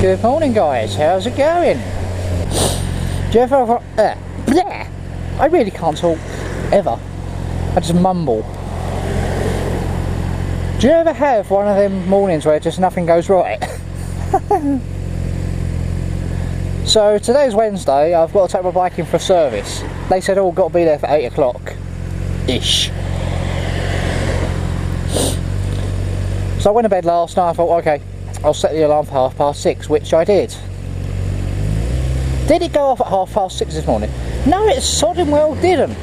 Good morning guys, how's it going? Do you ever I really can't talk ever. I just mumble. Do you ever have one of them mornings where just nothing goes right? So today's Wednesday, I've got to take my bike in for a service. They said, oh, got to be there for 8 o'clock ish. So I went to bed last night. I thought, okay, I'll set the alarm for 6:30, which I did. Did it go off at 6:30 this morning? No, it sodding well didn't.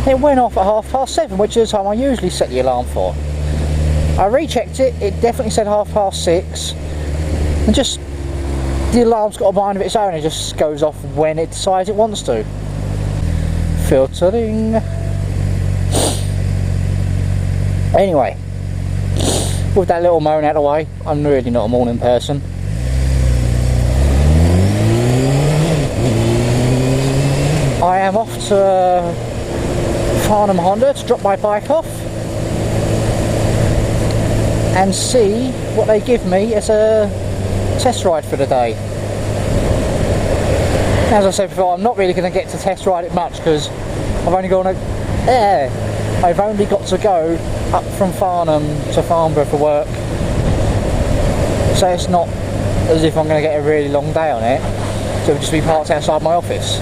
It went off at 7:30, which is the time I usually set the alarm for. I rechecked it, it definitely said 6:30, and just the alarm's got a mind of its own, it just goes off when it decides it wants to. Filtering. Anyway, with that little moan out of the way, I'm really not a morning person. I am off to Farnham Honda to drop my bike off and see what they give me as a test ride for the day. As I said before, I'm not really going to get to test ride it much because I've only got to go up from Farnham to Farnborough for work, so it's not as if I'm going to get a really long day on it. So it'll just be parked outside my office.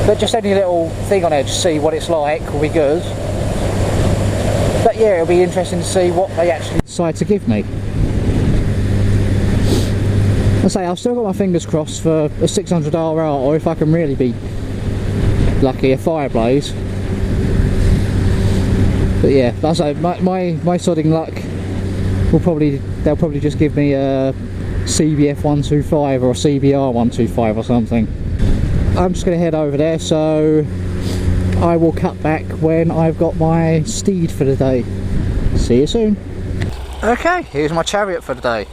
But just any little thing on there to see what it's like will be good. But yeah, it'll be interesting to see what they actually decide to give me. I say, I've still got my fingers crossed for a 600R, or if I can really be lucky, a Fireblaze. But yeah, I say, my sodding luck they'll probably just give me a CBF 125 or a CBR 125 or something. I'm just going to head over there, so I will cut back when I've got my steed for the day. See you soon. Okay, here's my chariot for the day.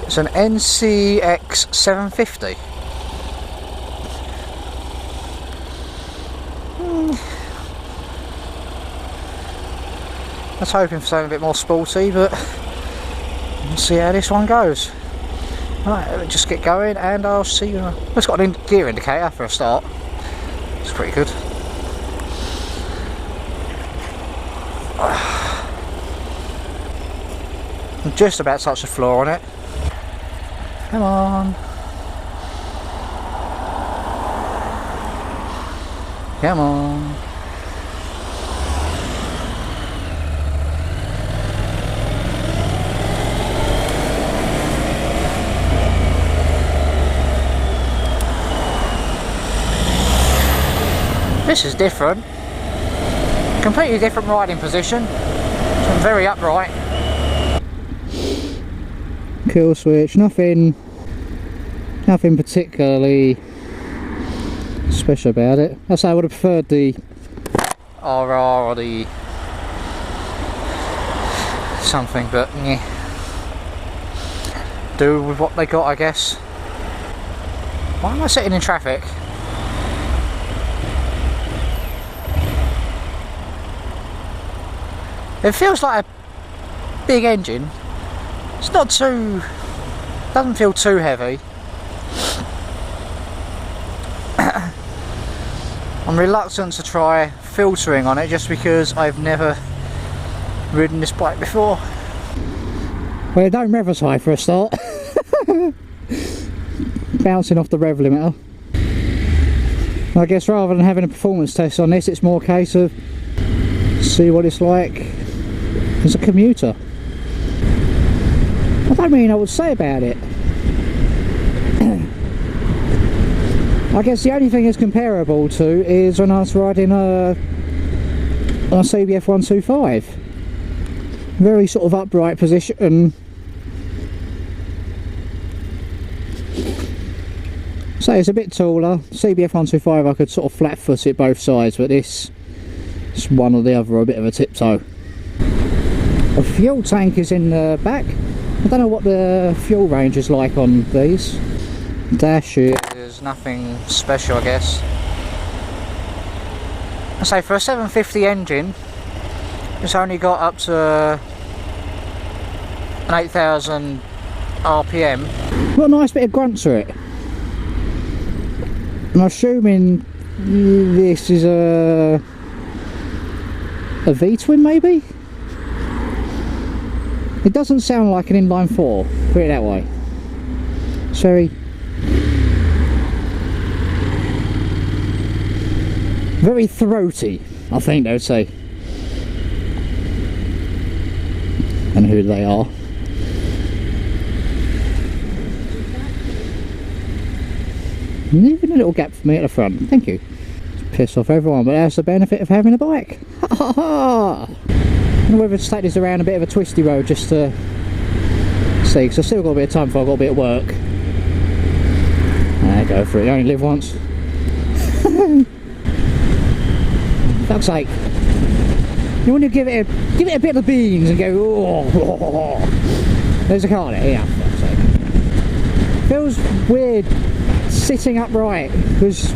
It's an NC750X. I was hoping for something a bit more sporty, but we'll see how this one goes. Right, let's just get going and I'll see you. It's got a gear indicator for a start. It's pretty good. I'm just about to touch the floor on it. Come on. Come on. This is different. Completely different riding position. I'm very upright. Kill switch, nothing particularly special about it. I say I would have preferred the RR or the something, but yeah, do with what they got, I guess. Why am I sitting in traffic? It feels like a big engine. It's not too, doesn't feel too heavy. I'm reluctant to try filtering on it just because I've never ridden this bike before. Well, it don't rev as high for a start. Bouncing off the rev limiter. I guess rather than having a performance test on this, it's more a case of see what it's like as a commuter. I don't really know what to say about it. I guess the only thing it's comparable to is when I was riding on a CBF 125. Very sort of upright position. So it's a bit taller. CBF 125 I could sort of flat foot it both sides, but this is one or the other, a bit of a tiptoe. A fuel tank is in the back. I don't know what the fuel range is like on these. Dash it. There's nothing special, I guess. I say for a 750 engine, it's only got up to an 8,000 RPM. Got a nice bit of grunt to it. I'm assuming this is a V-twin maybe? It doesn't sound like an inline 4, put it that way. It's very throaty, I think they would say. And who they are. Leaving a little gap for me at the front, thank you. Piss off everyone, but that's the benefit of having a bike. Ha ha ha! I wonder whether to take this around a bit of a twisty road just to see, because I've still got a bit of time before I've got a bit of work. Go for it, you only live once. Fuck's sake. You want to give it a bit of the beans and go, oh. There's a car there, yeah, fuck's sake. Feels weird sitting upright, because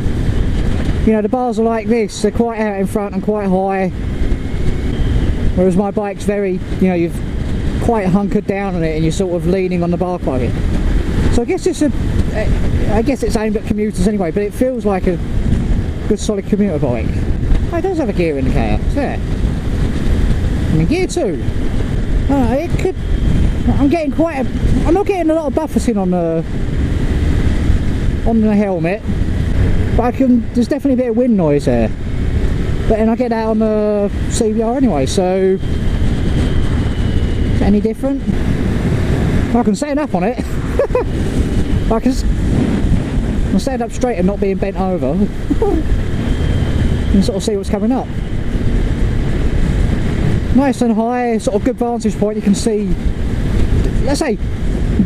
you know the bars are like this, they're quite out in front and quite high, whereas my bike's very, you know, you've quite hunkered down on it and you're sort of leaning on the bar quite a bit. So I guess it's aimed at commuters anyway, but it feels like a good solid commuter bike. Oh, it does have a gear indicator, it's there. And gear 2. It could, I'm not getting a lot of buffeting on the helmet, but there's definitely a bit of wind noise there. But then I get that on the CBR anyway, so is that any different? I can stand up on it. I can stand up straight and not being bent over and sort of see what's coming up. Nice and high, sort of good vantage point. You can see, let's say,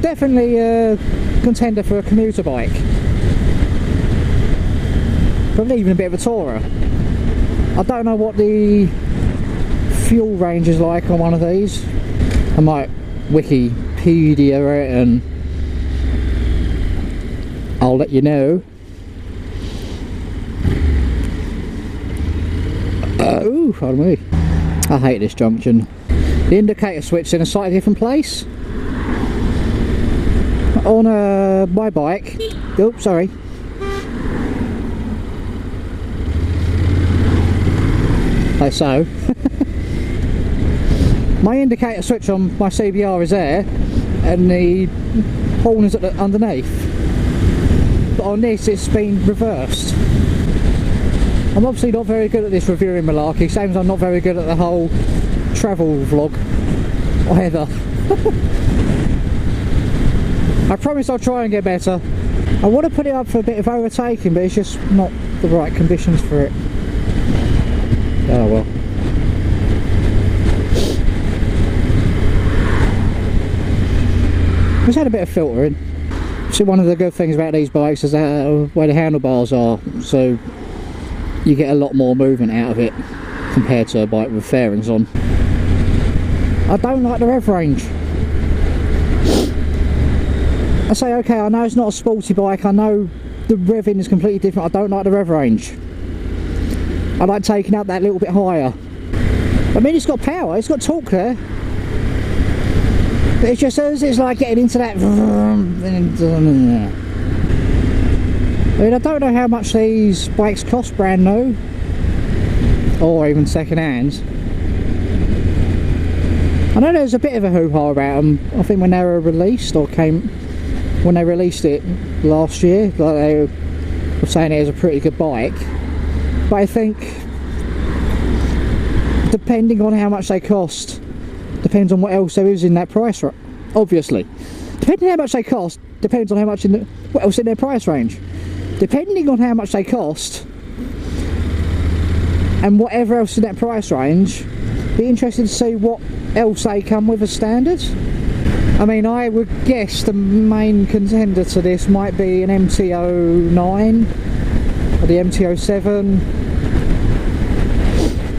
definitely a contender for a commuter bike. Probably even a bit of a tourer. I don't know what the fuel range is like on one of these. I might Wikipedia it and I'll let you know. Oh, pardon me. I hate this junction. The indicator switch's in a slightly different place. On my bike. Oh, sorry. Like so. My indicator switch on my CBR is there, and the horn is underneath. But on this, it's been reversed. I'm obviously not very good at this reviewing malarkey, same as I'm not very good at the whole travel vlog either. I promise I'll try and get better. I want to put it up for a bit of overtaking, but it's just not the right conditions for it. Oh well. It's had a bit of filtering. See, one of the good things about these bikes is that where the handlebars are, so you get a lot more movement out of it compared to a bike with fairings on. I don't like the rev range. I say, okay, I know it's not a sporty bike, I know the revving is completely different, I don't like the rev range. I like taking up that little bit higher. I mean, it's got power, it's got torque there. But it's just as it's like getting into that. I mean, I don't know how much these bikes cost brand new, or even second hand. I know there's a bit of a hoo-ha about them. I think when they were released, when they released it last year, like they were saying it was a pretty good bike. But I think, depending on how much they cost, depends on what else there is in that price range. Obviously, depending on how much they cost, depends on how much what else in their price range. Depending on how much they cost, and whatever else in that price range, be interested to see what else they come with as standard. I mean, I would guess the main contender to this might be an MT-09 or the MT-07.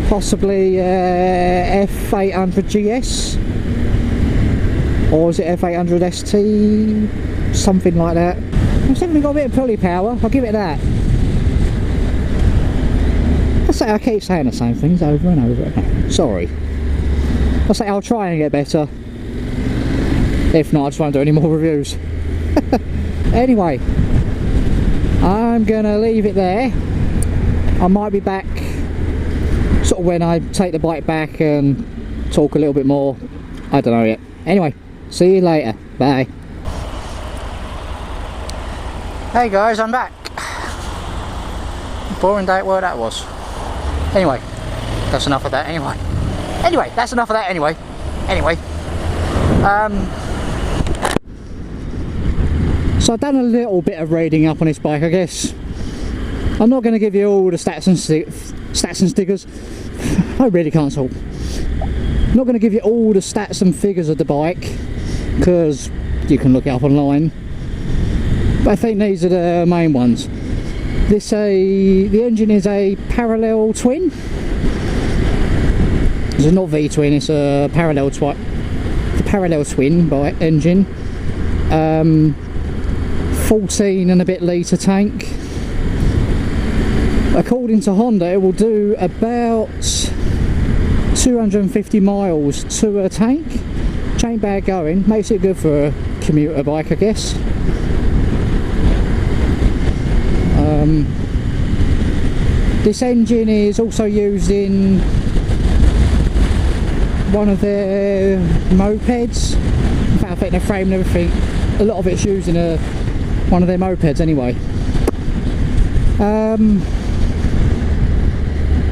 Possibly F800 GS, or is it F800 ST, something like that. It's definitely got a bit of pulley power, I'll give it that. I keep saying the same things over and over again. Sorry. I'll say I'll try and get better. If not, I just won't do any more reviews. Anyway, I'm gonna leave it there. I might be back sort of when I take the bike back and talk a little bit more. I don't know yet. Anyway, see you later. Bye. Hey guys, I'm back. Boring day at work that was. Anyway, that's enough of that anyway. So I've done a little bit of reading up on this bike, I guess. I'm not going to give you all the stats and stickers. I really can't talk. I'm not going to give you all the stats and figures of the bike, because you can look it up online. But I think these are the main ones. The engine is a parallel twin. It's not V-twin, it's a parallel twin by engine. 14 and a bit litre tank. According to Honda, it will do about 250 miles to a tank. Which ain't bad going. Makes it good for a commuter bike, I guess. This engine is also used in one of their mopeds. In fact, I think the frame and everything, a lot of it's used in one of their mopeds anyway.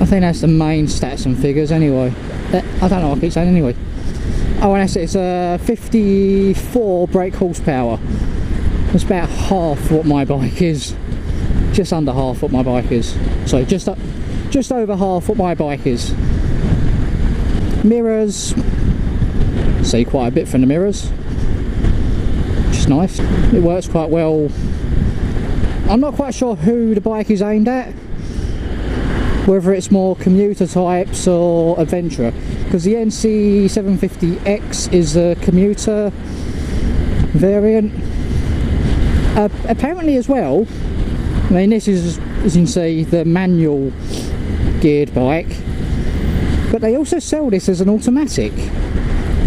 I think that's the main stats and figures anyway. I don't know what I keep saying anyway. Oh, and it's a 54 brake horsepower. That's about half what my bike is. Just under half what my bike is. So just over half what my bike is. Mirrors. See quite a bit from the mirrors. Which is nice. It works quite well. I'm not quite sure who the bike is aimed at. Whether it's more commuter types or adventurer. Because the NC750X is a commuter variant. Apparently as well, I mean, this is, as you can see, the manual geared bike, but they also sell this as an automatic.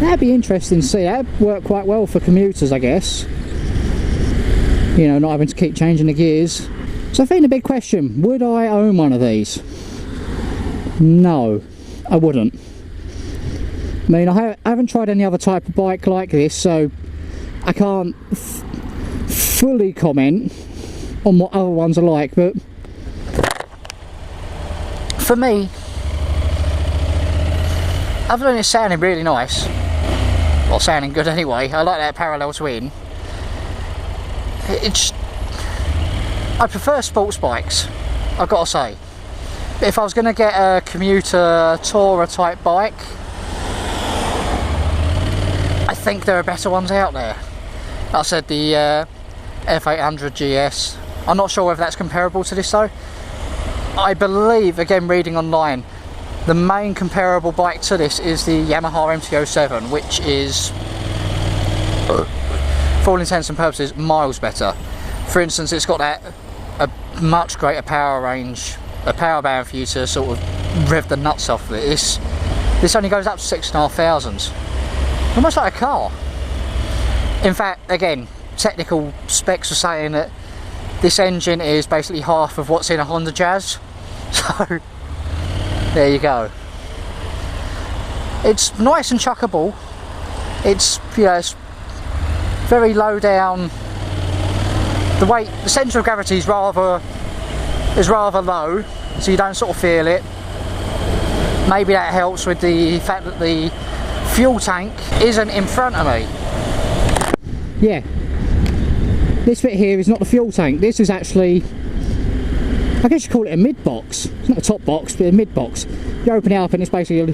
That'd be interesting to see. That'd work quite well for commuters, I guess. You know, not having to keep changing the gears. So I think the big question, would I own one of these? No, I wouldn't. I mean, I haven't tried any other type of bike like this, so I can't fully comment on what other ones are like, but for me, other than it sounding really nice, or sounding good anyway, I like that parallel twin. I prefer sports bikes, I've got to say. But if I was going to get a commuter tourer type bike, I think there are better ones out there. Like I said, the F800 GS. I'm not sure whether that's comparable to this though. I believe, again reading online, the main comparable bike to this is the Yamaha MT-07, which is, for all intents and purposes, miles better. For instance, it's got a much greater power range, a power band for you to sort of rev the nuts off of it. This only goes up to 6,500. Almost like a car. In fact, again, technical specs are saying that this engine is basically half of what's in a Honda Jazz. So, there you go. It's nice and chuckable. It's, you know, it's very low down. The centre of gravity is rather low, so you don't sort of feel it. Maybe that helps with the fact that the fuel tank isn't in front of me. Yeah, this bit here is not the fuel tank. This is actually, I guess you call it a mid box. It's not a top box, but a mid box. You open it up and it's basically, you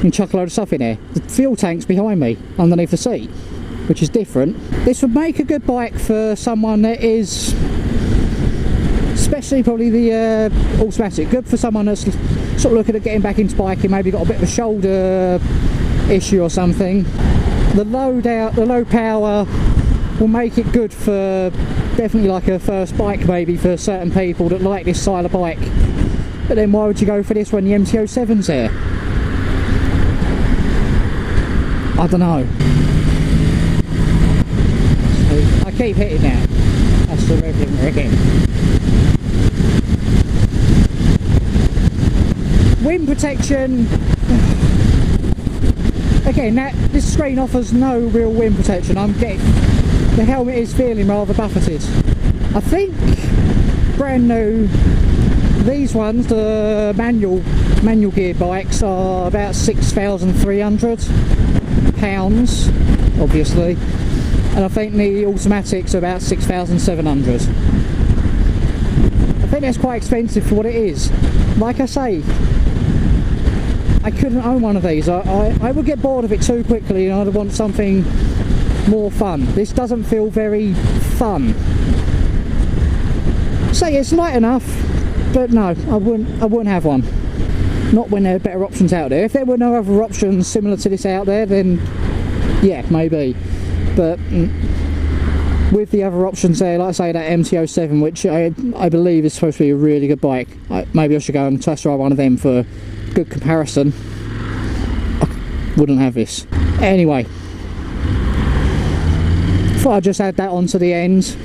can chuck a load of stuff in there. The fuel tank's behind me, underneath the seat, which is different. This would make a good bike for someone that is, especially probably the automatic, good for someone that's sort of looking at getting back into biking, maybe got a bit of a shoulder issue or something. The low power will make it good for definitely like a first bike, maybe for certain people that like this style of bike. But then why would you go for this when the MT-07's there? I don't know. So I keep hitting now. That's the rev limiter again. Wind protection. Again, this screen offers no real wind protection. The helmet is feeling rather buffeted. I think brand new, these ones, the manual gear bikes, are about £6,300, obviously, and I think the automatics are about 6,700. I think that's quite expensive for what it is. Like I say, I couldn't own one of these. I would get bored of it too quickly, and I'd want something more fun. This doesn't feel very fun. So it's light enough, but no, I wouldn't have one. Not when there are better options out there. If there were no other options similar to this out there, then yeah, maybe. But with the other options there, like I say, that MT-07, which I believe is supposed to be a really good bike. Maybe I should go and test drive one of them for good comparison. I wouldn't have this. Anyway, thought I'd just add that on to the end.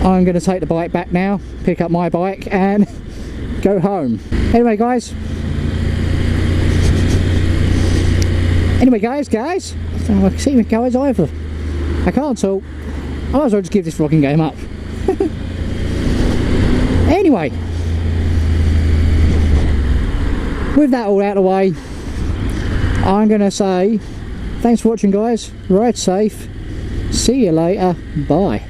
I'm going to take the bike back now, pick up my bike and go home. Anyway guys, I don't know if I can see my guys either. I can't talk. I might as well just give this vlogging game up. Anyway, with that all out of the way, I'm going to say thanks for watching guys, ride safe, see you later, bye.